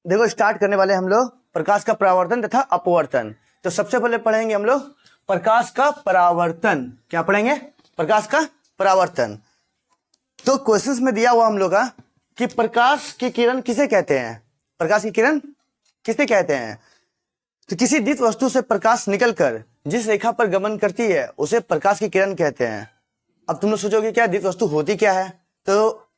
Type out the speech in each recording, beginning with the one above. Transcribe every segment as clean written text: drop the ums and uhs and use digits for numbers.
देखो स्टार्ट करने वाले हम लोग प्रकाश का परावर्तन तथा अपवर्तन। तो सबसे पहले पढ़ेंगे हम लोग प्रकाश का परावर्तन। क्या पढ़ेंगे? प्रकाश का परावर्तन। तो क्वेश्चंस में दिया हुआ हम लोग का कि प्रकाश की किरण किसे कहते हैं? प्रकाश की किरण किसे कहते हैं? तो किसी दीप्त वस्तु से प्रकाश निकलकर जिस रेखा पर गमन करती है उसे प्रकाश की किरण कहते हैं। अब तुम लोग सोचोगे क्या दीप्त वस्तु होती क्या है? तो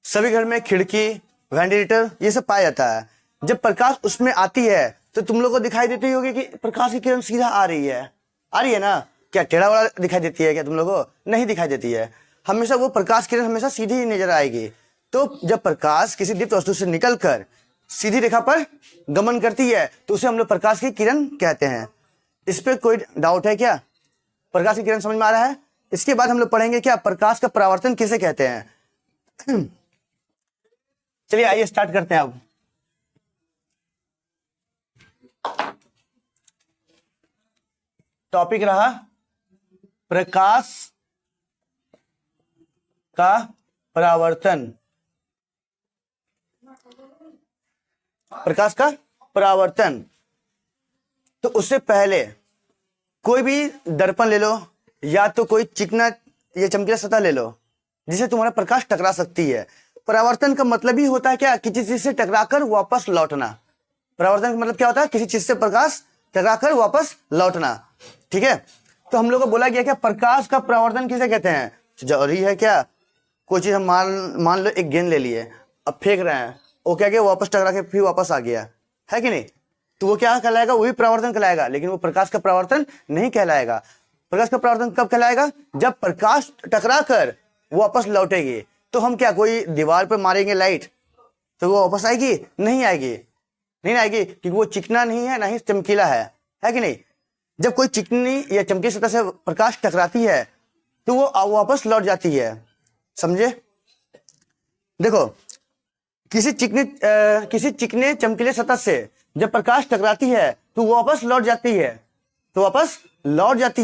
सभी घर में खिड़की, वेंटिलेटर ये सब पाया जाता है। जब प्रकाश उसमें आती है तो तुम लोग को दिखाई देती होगी कि प्रकाश की किरण सीधा आ रही है ना? क्या टेढ़ा वाला दिखाई देती है क्या तुम लोग को? नहीं दिखाई देती है। हमेशा वो प्रकाश किरण हमेशा सीधी ही नजर आएगी। तो जब प्रकाश किसी दीप्त वस्तु से निकलकर सीधी रेखा पर गमन करती है तो उसे हम लोग प्रकाश की किरण कहते हैं। इस पे कोई डाउट है क्या? प्रकाश की किरण समझ में आ रहा है? इसके बाद हम लोग पढ़ेंगे क्या प्रकाश का परावर्तन किसे कहते हैं। चलिए आइए स्टार्ट करते हैं। अब टॉपिक रहा प्रकाश का परावर्तन। प्रकाश का परावर्तन। तो उससे पहले कोई भी दर्पण ले लो या तो कोई चिकना या चमकीला सतह ले लो जिसे तुम्हारा प्रकाश टकरा सकती है। परावर्तन का मतलब ही होता है क्या? किसी चीज से टकराकर वापस लौटना। परावर्तन का मतलब क्या होता है? किसी चीज से प्रकाश टकराकर वापस लौटना। ठीक है। तो हम लोग को बोला गया क्या प्रकाश का परावर्तन किसे कहते हैं? जरूरी है क्या? कोई चीज हम मान लो एक गेंद ले लिए, अब फेंक रहे हैं, वो क्या गया वापस टकरा के फिर वापस आ गया, है कि नहीं? तो वो क्या कहलाएगा? वही परावर्तन कहलाएगा, लेकिन वो प्रकाश का परावर्तन नहीं कहलाएगा। प्रकाश का परावर्तन कब कहलाएगा? जब प्रकाश टकरा कर वापस लौटेगी। तो हम क्या कोई दीवार पे मारेंगे लाइट तो वो वापस आएगी? नहीं आएगी। नहीं आएगी क्योंकि वो चिकना नहीं है ना ही चमकीला है कि नहीं? जब कोई चिकनी या चमकीली सतह से प्रकाश टकराती है तो वो वापस लौट जाती है। समझे? देखो किसी चिकने चमकीले सतह से जब प्रकाश टकराती है तो वो वापस लौट जाती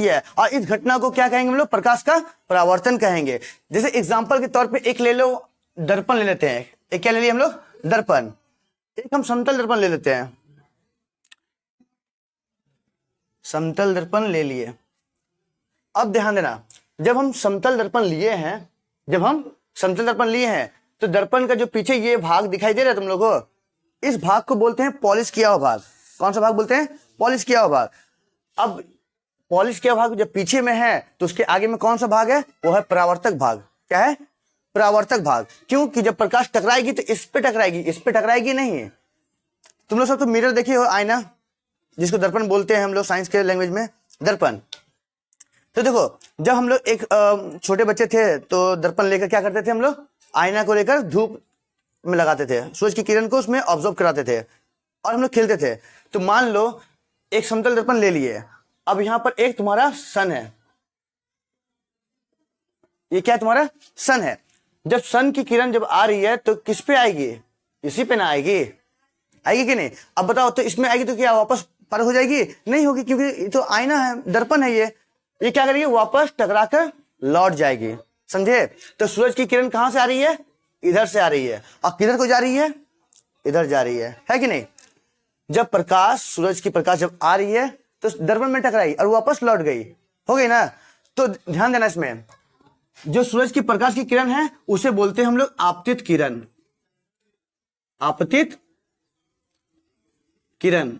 है। और इस घटना को क्या कहेंगे हम लोग? प्रकाश का परावर्तन कहेंगे। जैसे एग्जांपल के तौर पे एक ले लो, दर्पण ले लेते हैं। एक क्या ले लिया हम लोग? दर्पण। एक हम समतल दर्पण ले लेते हैं। समतल दर्पण ले लिए। अब ध्यान देना, जब हम समतल दर्पण लिए हैं तो दर्पण का जो पीछे ये भाग दिखाई दे रहा है तुम लोगों को, इस भाग को बोलते हैं पॉलिश किया हुआ भाग। कौन सा भाग बोलते हैं? पॉलिश किया हुआ भाग। अब पॉलिश किया भाग जब पीछे में है तो उसके आगे में कौन सा भाग है? वो है परावर्तक भाग। क्या है? परावर्तक भाग। क्योंकि जब प्रकाश टकराएगी तो इस पे टकराएगी नहीं। तुम लोग सब तो मिरर देखे हो, आईना, जिसको दर्पण बोलते हैं हम लोग साइंस के लैंग्वेज में, दर्पण। तो देखो जब हम लोग एक छोटे बच्चे थे तो दर्पण लेकर क्या करते थे हम लोग? आईना को लेकर धूप में लगाते थे, सूरज की किरण को उसमें ऑब्जर्व कराते थे और हम लोग खेलते थे। तो मान लो एक समतल दर्पण ले लिए। अब यहां पर एक तुम्हारा सन है। ये क्या? तुम्हारा सन है। जब सन की किरण जब आ रही है तो किस पे आएगी? इसी पे ना आएगी कि नहीं? अब बताओ, तो इसमें आएगी तो क्या वापस पार हो जाएगी? नहीं होगी, क्योंकि ये तो आईना है, दर्पण है। ये क्या करेगी? वापस टकरा कर लौट जाएगी। समझे? तो सूरज की किरण कहां से आ रही है? इधर से आ रही है। और किधर को जा रही है? इधर जा रही है कि नहीं? जब सूरज की प्रकाश जब आ रही है तो दर्पण में टकराई और वापस लौट गई, हो गई ना? तो ध्यान देना, इसमें जो सूरज की प्रकाश की किरण है उसे बोलते हैं हम लोग आपतित किरण। आपतित किरण।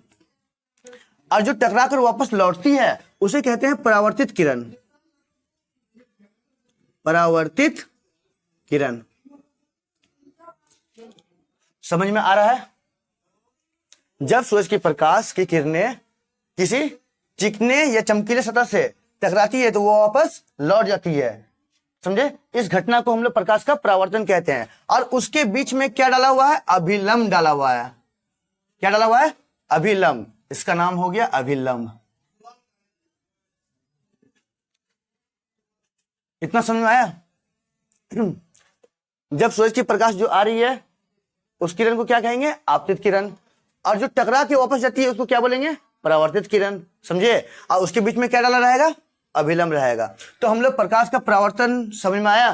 और जो टकरा कर वापस लौटती है उसे कहते हैं परावर्तित किरण। परावर्तित किरण। समझ में आ रहा है? जब सूरज की प्रकाश की किरणें किसी चिकने या चमकीले सतह से टकराती है तो वो वापस लौट जाती है। समझे? इस घटना को हम लोग प्रकाश का परावर्तन कहते हैं। और उसके बीच में क्या डाला हुआ है? अभिलंब डाला हुआ है। क्या डाला हुआ है? अभिलंब। इसका नाम हो गया अभिलंब। इतना समझ में आया? जब सूरज की प्रकाश जो आ रही है उस किरण को क्या कहेंगे? आपतित किरण। और जो टकरा के वापस जाती है उसको क्या बोलेंगे? परावर्तित किरण। समझे? और उसके बीच में क्या डाला रहेगा? अभिलंब रहेगा। तो हम लोग प्रकाश का परावर्तन समझ में आया।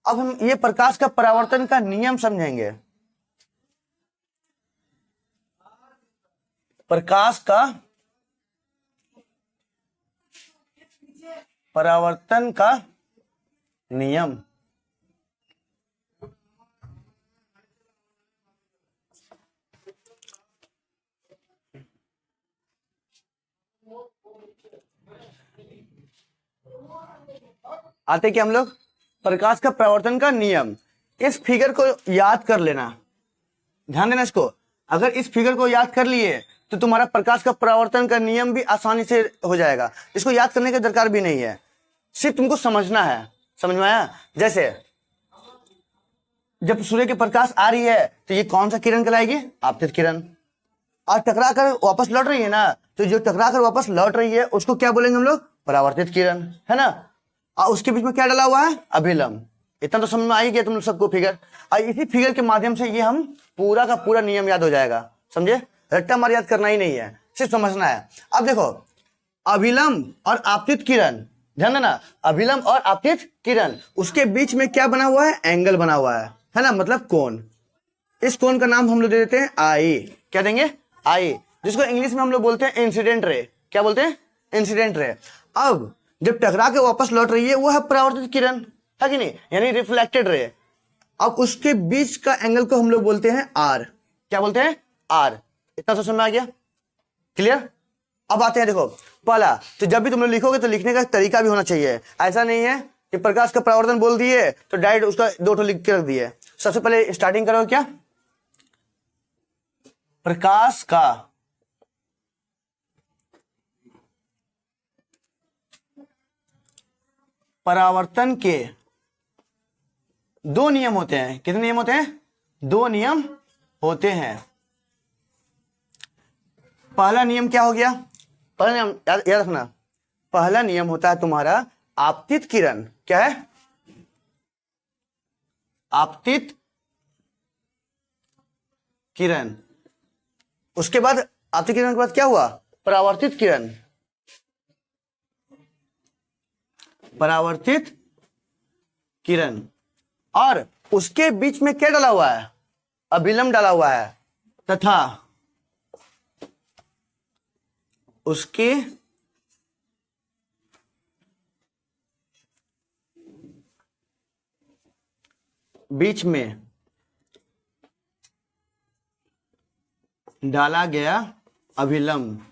अब हम ये प्रकाश का परावर्तन का नियम समझेंगे। प्रकाश का परावर्तन का नियम। आते क्या हम लोग, प्रकाश का परावर्तन का नियम। इस फिगर को याद कर लेना, ध्यान देना इसको। अगर इस फिगर को याद कर लिए तो तुम्हारा प्रकाश का परावर्तन का नियम भी आसानी से हो जाएगा। इसको याद करने की दरकार भी नहीं है, सिर्फ तुमको समझना है। समझ में आया? जैसे जब सूर्य के प्रकाश आ रही है तो ये कौन सा किरण कहलाएगी? आपतित किरण। और टकरा कर वापस लौट रही है ना, तो जो टकरा कर वापस लौट रही है उसको क्या बोलेंगे हम लोग? परावर्तित किरण, है ना। और उसके बीच में क्या डाला हुआ है? अभिलंब। इतना तो समझ में आ ही गया तुम लोग सबको फिगर। और इसी फिगर के माध्यम से ये हम पूरा का पूरा नियम याद हो जाएगा। समझे? रट्टा मार याद करना ही नहीं है, सिर्फ समझना है। अब देखो, अभिलंब और आपतित किरण, ध्यान देना, अभिलंब और आपतित किरण, उसके बीच में क्या बना हुआ है? एंगल बना हुआ है ना, मतलब कोण। इस कोण का नाम हम लोग दे देते हैं आई। क्या देंगे? आई, जिसको इंग्लिश में हम लोग बोलते हैं इंसिडेंट रे। क्या बोलते हैं? Incident ray. अब जब टकरा के वापस लौट रही है वो है परावर्तित किरण, है कि नहीं, यानी रिफ्लेक्टेड रे। अब उसके बीच का एंगल को हम लोग बोलते हैं आर। क्या बोलते हैं? आर। इतना तो समझ में आ गया? क्लियर? अब आते हैं, देखो पहला, तो जब भी तुम लोग लिखोगे तो लिखने का तरीका भी होना चाहिए। ऐसा नहीं है कि प्रकाश का परावर्तन बोल दिए तो डायरेक्ट उसका दो ठो लिख के रख दिए। सबसे पहले स्टार्टिंग करो, क्या? प्रकाश का परावर्तन के दो नियम होते हैं। कितने नियम होते हैं? दो नियम होते हैं। पहला नियम क्या हो गया? पहला नियम याद रखना, पहला नियम होता है तुम्हारा आपतित किरण। क्या है? आपतित किरण। उसके बाद आपतित किरण के बाद क्या हुआ? परावर्तित किरण। परावर्तित किरण, और उसके बीच में क्या डाला हुआ है? अभिलंब डाला हुआ है, तथा उसके बीच में डाला गया अभिलंब।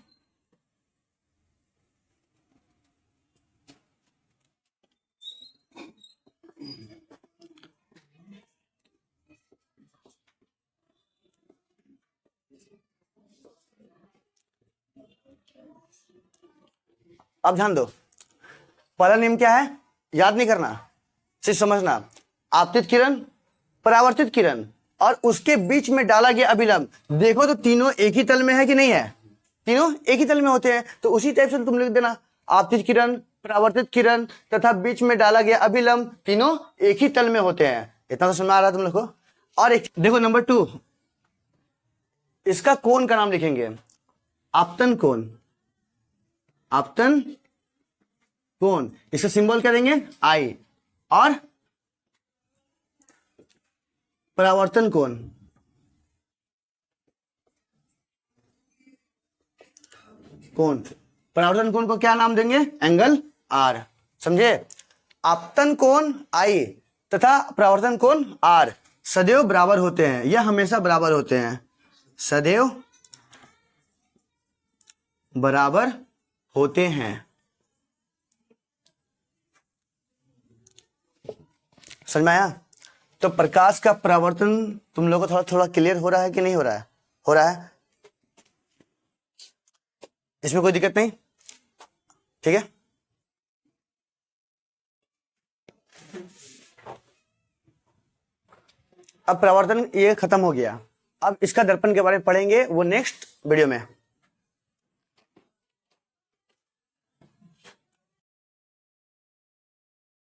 अब ध्यान दो, पहला नियम क्या है? याद नहीं करना, सिर्फ समझना। आपतित किरण, परावर्तित किरण, और उसके बीच में डाला गया अभिलंब। देखो तो तीनों एक ही तल में है कि नहीं है? तीनों एक ही तल में होते हैं, तो उसी टाइप से तुम लिख देना, आपतित किरण, परावर्तित किरण तथा बीच में डाला गया अभिलंब, तीनों एक ही तल में होते हैं। इतना तो समझ आ रहा है तुम लोग को? और एक देखो, नंबर 2, इसका कोण का नाम लिखेंगे आपतन कोण। आपतन कोण, इसका सिंबल क्या देंगे? आई। और परावर्तन कोण, परावर्तन कोण को क्या नाम देंगे? Angle r. समझे? आपतन कोण आई तथा परावर्तन कोण आर सदैव बराबर होते हैं, यह हमेशा बराबर होते हैं, सदैव बराबर होते हैं। समझ में आया? तो प्रकाश का परावर्तन तुम लोगों को थोड़ा थोड़ा क्लियर हो रहा है कि नहीं हो रहा है? हो रहा है, इसमें कोई दिक्कत नहीं? ठीक है। अब परावर्तन ये खत्म हो गया। अब इसका दर्पण के बारे में पढ़ेंगे, वो नेक्स्ट वीडियो में।